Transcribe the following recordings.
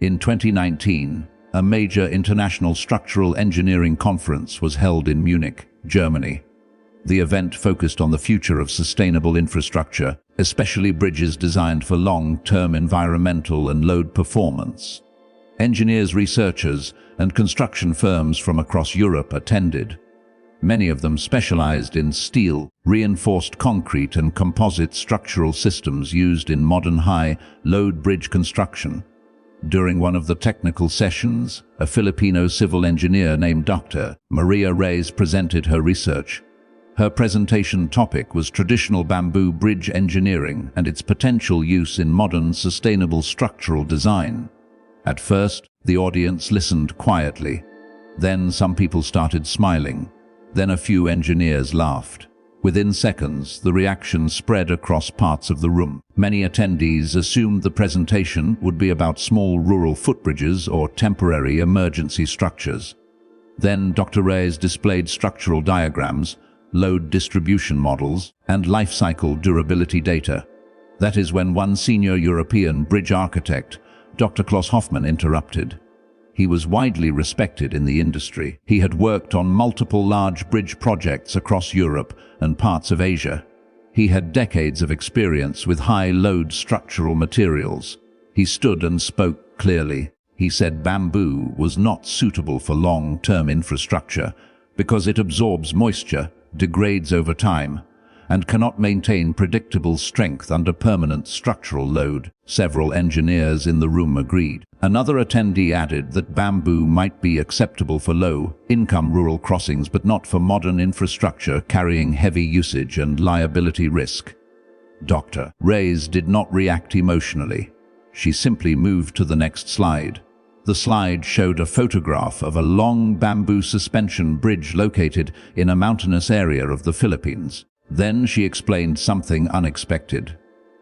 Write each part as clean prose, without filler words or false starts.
In 2019, a major international structural engineering conference was held in Munich, Germany. The event focused on the future of sustainable infrastructure, especially bridges designed for long-term environmental and load performance. Engineers, researchers, and construction firms from across Europe attended. Many of them specialized in steel, reinforced concrete, and composite structural systems used in modern high-load bridge construction. During one of the technical sessions, a Filipino civil engineer named Dr. Reyes presented her research. Her presentation topic was traditional bamboo bridge engineering and its potential use in modern sustainable structural design. At first, the audience listened quietly. Then some people started smiling. Then a few engineers laughed. Within seconds, the reaction spread across parts of the room. Many attendees assumed the presentation would be about small rural footbridges or temporary emergency structures. Then Dr. Reyes displayed structural diagrams, load distribution models, and life cycle durability data. That is when one senior European bridge architect, Dr. Klaus Hoffmann, interrupted. He was widely respected in the industry. He had worked on multiple large bridge projects across Europe and parts of Asia. He had decades of experience with high-load structural materials. He stood and spoke clearly. He said bamboo was not suitable for long-term infrastructure because it absorbs moisture, degrades over time, and cannot maintain predictable strength under permanent structural load. Several engineers in the room agreed. Another attendee added that bamboo might be acceptable for low-income rural crossings but not for modern infrastructure carrying heavy usage and liability risk. Dr. Reyes did not react emotionally. She simply moved to the next slide. The slide showed a photograph of a long bamboo suspension bridge located in a mountainous area of the Philippines. Then she explained something unexpected.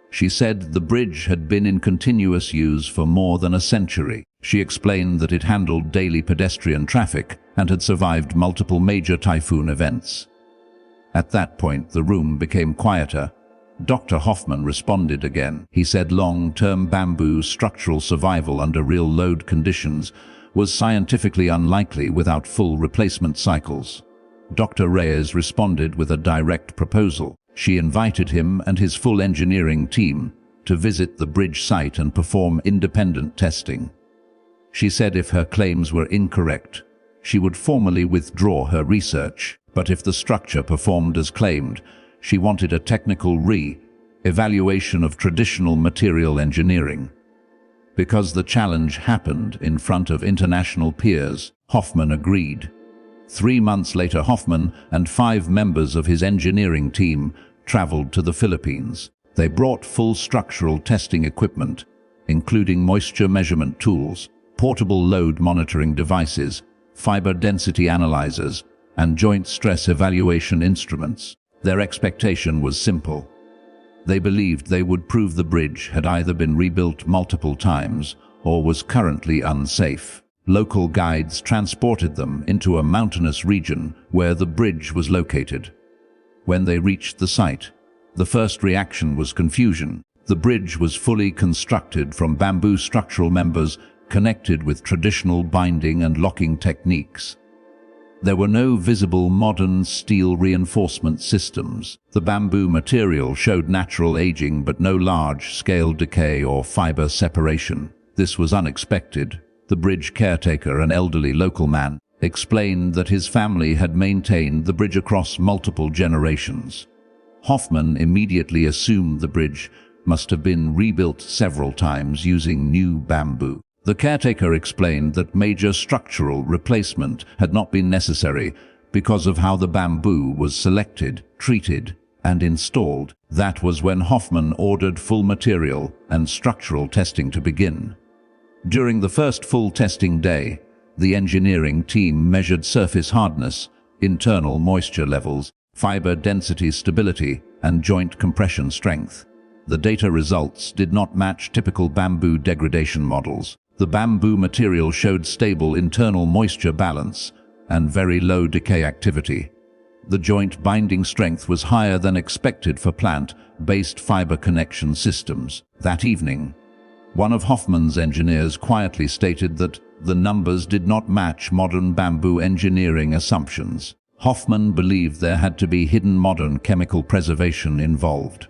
She said the bridge had been in continuous use for more than a century. She explained that it handled daily pedestrian traffic and had survived multiple major typhoon events. At that point, the room became quieter. Dr. Hoffmann responded again. He said long-term bamboo structural survival under real load conditions was scientifically unlikely without full replacement cycles. Dr. Reyes responded with a direct proposal. She invited him and his full engineering team to visit the bridge site and perform independent testing. She said if her claims were incorrect, she would formally withdraw her research, but if the structure performed as claimed, she wanted a technical re-evaluation of traditional material engineering. Because the challenge happened in front of international peers, Hoffmann agreed. 3 months later, Hoffmann and 5 members of his engineering team traveled to the Philippines. They brought full structural testing equipment, including moisture measurement tools, portable load monitoring devices, fiber density analyzers, and joint stress evaluation instruments. Their expectation was simple. They believed they would prove the bridge had either been rebuilt multiple times or was currently unsafe. Local guides transported them into a mountainous region where the bridge was located. When they reached the site, the first reaction was confusion. The bridge was fully constructed from bamboo structural members connected with traditional binding and locking techniques. There were no visible modern steel reinforcement systems. The bamboo material showed natural aging but no large-scale decay or fiber separation. This was unexpected. The bridge caretaker, an elderly local man, explained that his family had maintained the bridge across multiple generations. Hoffmann immediately assumed the bridge must have been rebuilt several times using new bamboo. The caretaker explained that major structural replacement had not been necessary because of how the bamboo was selected, treated, and installed. That was when Hoffmann ordered full material and structural testing to begin. During the first full testing day, the engineering team measured surface hardness, internal moisture levels, fiber density stability, and joint compression strength. The data results did not match typical bamboo degradation models. The bamboo material showed stable internal moisture balance and very low decay activity. The joint binding strength was higher than expected for plant-based fiber connection systems. That evening, One of Hoffman's engineers quietly stated that the numbers did not match modern bamboo engineering assumptions. Hoffman believed there had to be hidden modern chemical preservation involved.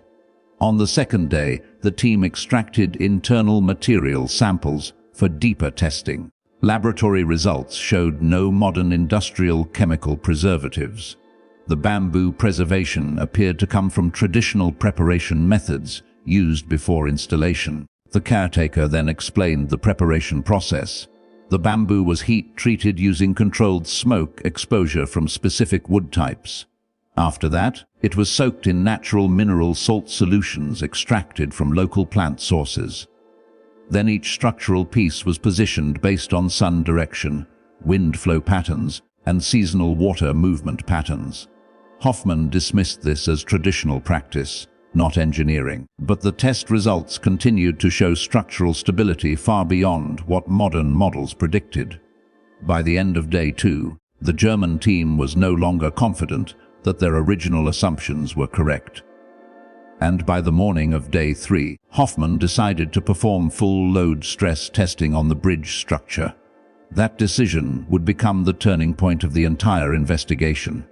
On the second day, the team extracted internal material samples for deeper testing. Laboratory results showed no modern industrial chemical preservatives. The bamboo preservation appeared to come from traditional preparation methods used before installation. The caretaker then explained the preparation process. The bamboo was heat-treated using controlled smoke exposure from specific wood types. After that, it was soaked in natural mineral salt solutions extracted from local plant sources. Then each structural piece was positioned based on sun direction, wind flow patterns, and seasonal water movement patterns. Hoffman dismissed this as traditional practice, not engineering, but the test results continued to show structural stability far beyond what modern models predicted. By the end of day 2, the German team was no longer confident that their original assumptions were correct. And by the morning of day 3, Hoffman decided to perform full load stress testing on the bridge structure. That decision would become the turning point of the entire investigation.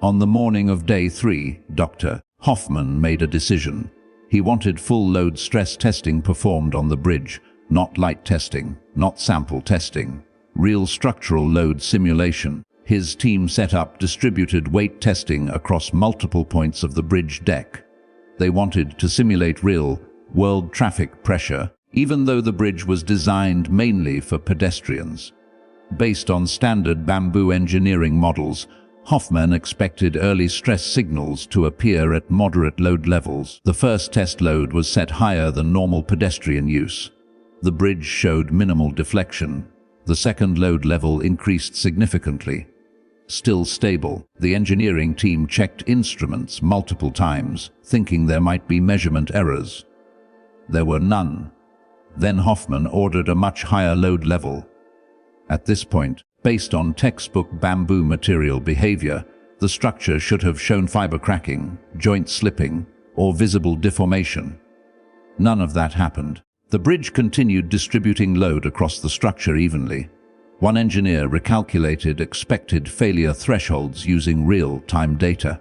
On the morning of day 3, Dr. Hoffman made a decision. He wanted full load stress testing performed on the bridge, not light testing, not sample testing. Real structural load simulation. His team set up distributed weight testing across multiple points of the bridge deck. They wanted to simulate real, world traffic pressure, even though the bridge was designed mainly for pedestrians. Based on standard bamboo engineering models, Hoffman expected early stress signals to appear at moderate load levels. The first test load was set higher than normal pedestrian use. The bridge showed minimal deflection. The second load level increased significantly. Still stable, the engineering team checked instruments multiple times, thinking there might be measurement errors. There were none. Then Hoffman ordered a much higher load level. At this point, based on textbook bamboo material behavior, the structure should have shown fiber cracking, joint slipping, or visible deformation. None of that happened. The bridge continued distributing load across the structure evenly. One engineer recalculated expected failure thresholds using real-time data.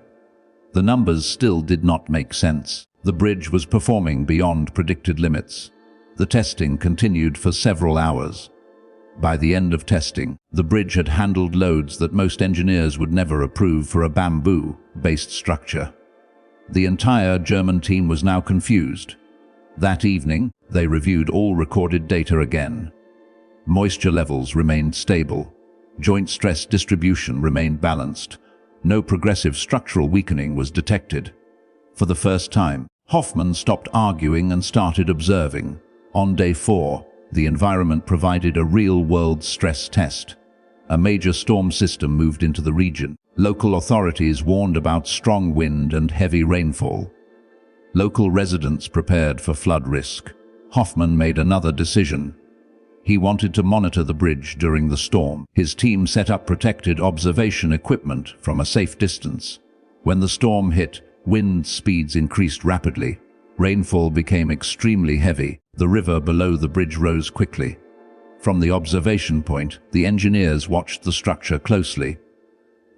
The numbers still did not make sense. The bridge was performing beyond predicted limits. The testing continued for several hours. By the end of testing, the bridge had handled loads that most engineers would never approve for a bamboo-based structure. The entire German team was now confused. That evening, they reviewed all recorded data again. Moisture levels remained stable. Joint stress distribution remained balanced. No progressive structural weakening was detected. For the first time, Hoffman stopped arguing and started observing. On day 4, the environment provided a real-world stress test. A major storm system moved into the region. Local authorities warned about strong wind and heavy rainfall. Local residents prepared for flood risk. Hoffman made another decision. He wanted to monitor the bridge during the storm. His team set up protected observation equipment from a safe distance. When the storm hit, wind speeds increased rapidly. Rainfall became extremely heavy. The river below the bridge rose quickly. From the observation point, the engineers watched the structure closely.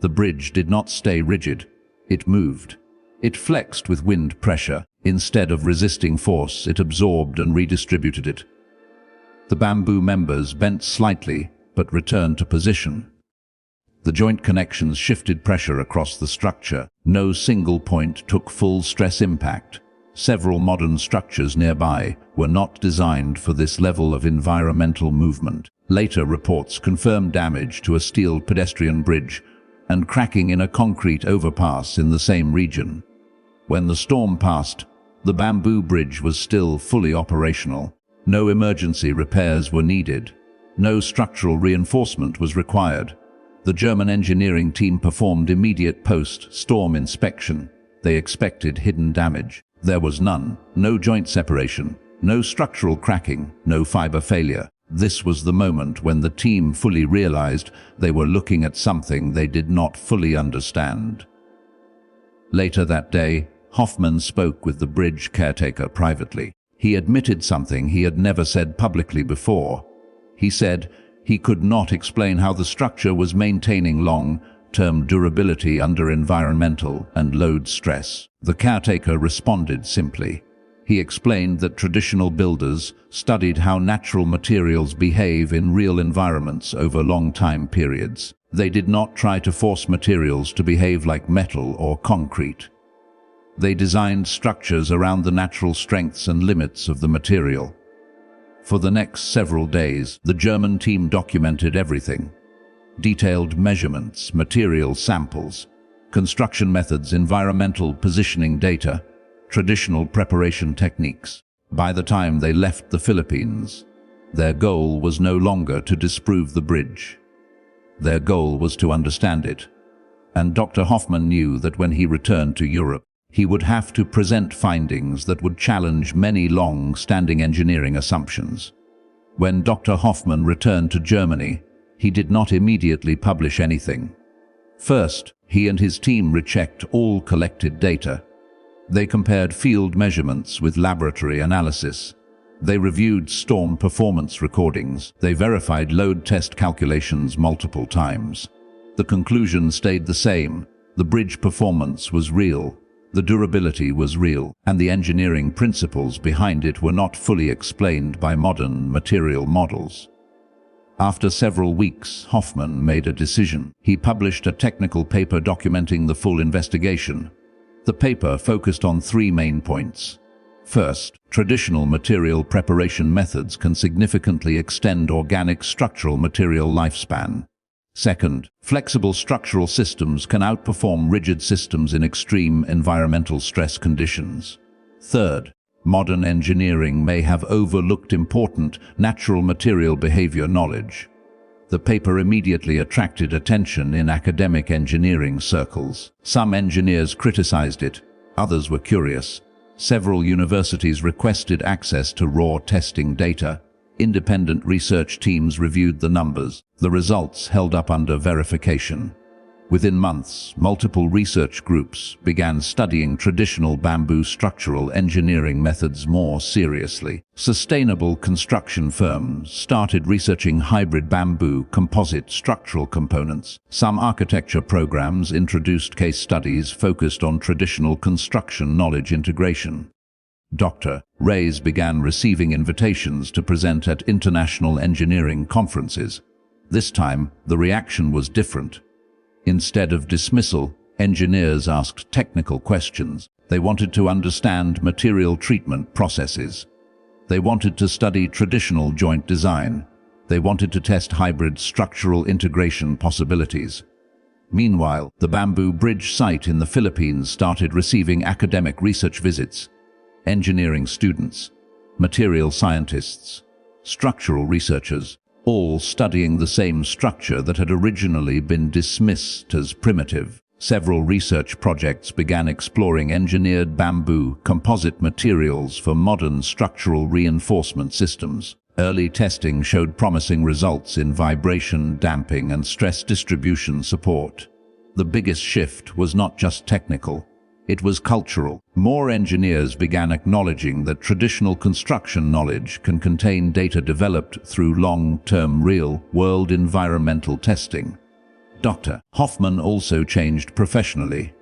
The bridge did not stay rigid. It moved. It flexed with wind pressure. Instead of resisting force, it absorbed and redistributed it. The bamboo members bent slightly, but returned to position. The joint connections shifted pressure across the structure. No single point took full stress impact. Several modern structures nearby were not designed for this level of environmental movement. Later reports confirmed damage to a steel pedestrian bridge and cracking in a concrete overpass in the same region. When the storm passed, the bamboo bridge was still fully operational. No emergency repairs were needed. No structural reinforcement was required. The German engineering team performed immediate post-storm inspection. They expected hidden damage. There was none. No joint separation, no structural cracking, no fiber failure. This was the moment when the team fully realized they were looking at something they did not fully understand. Later that day, Hoffman spoke with the bridge caretaker privately. He admitted something he had never said publicly before. He said he could not explain how the structure was maintaining long-term durability under environmental and load stress. The caretaker responded simply. He explained that traditional builders studied how natural materials behave in real environments over long time periods. They did not try to force materials to behave like metal or concrete. They designed structures around the natural strengths and limits of the material. For the next several days, the German team documented everything. Detailed measurements, material samples, construction methods, environmental positioning data, traditional preparation techniques. By the time they left the Philippines, their goal was no longer to disprove the bridge. Their goal was to understand it. And Dr. Hoffman knew that when he returned to Europe, he would have to present findings that would challenge many long-standing engineering assumptions. When Dr. Hoffman returned to Germany, he did not immediately publish anything. First, he and his team rechecked all collected data. They compared field measurements with laboratory analysis. They reviewed storm performance recordings. They verified load test calculations multiple times. The conclusion stayed the same. The bridge performance was real. The durability was real, and the engineering principles behind it were not fully explained by modern material models. After several weeks, Hoffman made a decision. He published a technical paper documenting the full investigation. The paper focused on three main points. First, traditional material preparation methods can significantly extend organic structural material lifespan. Second, flexible structural systems can outperform rigid systems in extreme environmental stress conditions. Third, modern engineering may have overlooked important natural material behavior knowledge. The paper immediately attracted attention in academic engineering circles. Some engineers criticized it, others were curious. Several universities requested access to raw testing data. Independent research teams reviewed the numbers. The results held up under verification. Within months, multiple research groups began studying traditional bamboo structural engineering methods more seriously. Sustainable construction firms started researching hybrid bamboo composite structural components. Some architecture programs introduced case studies focused on traditional construction knowledge integration. Dr. Reyes began receiving invitations to present at international engineering conferences. This time, the reaction was different. Instead of dismissal, engineers asked technical questions. They wanted to understand material treatment processes. They wanted to study traditional joint design. They wanted to test hybrid structural integration possibilities. Meanwhile, the bamboo bridge site in the Philippines started receiving academic research visits. Engineering students, material scientists, structural researchers, all studying the same structure that had originally been dismissed as primitive. Several research projects began exploring engineered bamboo composite materials for modern structural reinforcement systems. Early testing showed promising results in vibration damping and stress distribution support. The biggest shift was not just technical. It was cultural. More engineers began acknowledging that traditional construction knowledge can contain data developed through long-term real-world environmental testing. Dr. Hoffman also changed professionally.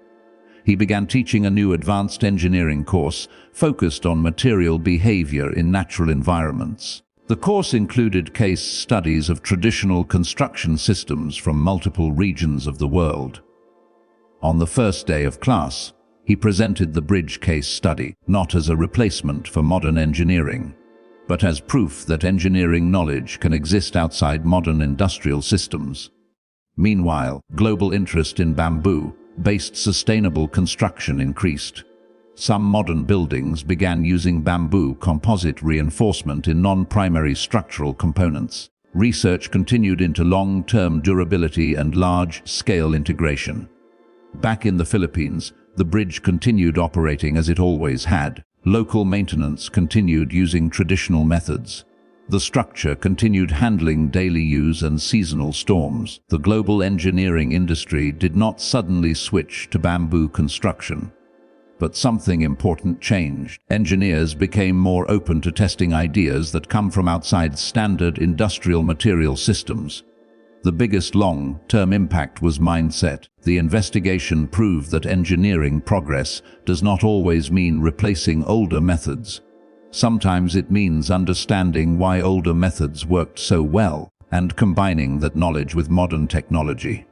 He began teaching a new advanced engineering course focused on material behavior in natural environments. The course included case studies of traditional construction systems from multiple regions of the world. On the first day of class, he presented the bridge case study, not as a replacement for modern engineering, but as proof that engineering knowledge can exist outside modern industrial systems. Meanwhile, global interest in bamboo-based sustainable construction increased. Some modern buildings began using bamboo composite reinforcement in non-primary structural components. Research continued into long-term durability and large-scale integration. Back in the Philippines, the bridge continued operating as it always had. Local maintenance continued using traditional methods. The structure continued handling daily use and seasonal storms. The global engineering industry did not suddenly switch to bamboo construction. But something important changed. Engineers became more open to testing ideas that come from outside standard industrial material systems. The biggest long-term impact was mindset. The investigation proved that engineering progress does not always mean replacing older methods. Sometimes it means understanding why older methods worked so well and combining that knowledge with modern technology.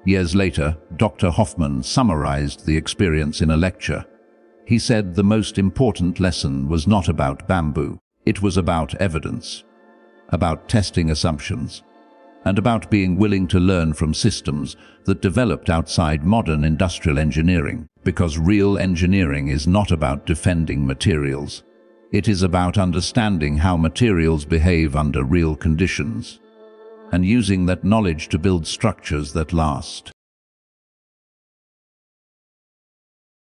Years later, Dr. Hoffman summarized the experience in a lecture. He said the most important lesson was not about bamboo. It was about evidence, about testing assumptions, and about being willing to learn from systems that developed outside modern industrial engineering. Because real engineering is not about defending materials. It is about understanding how materials behave under real conditions, and using that knowledge to build structures that last.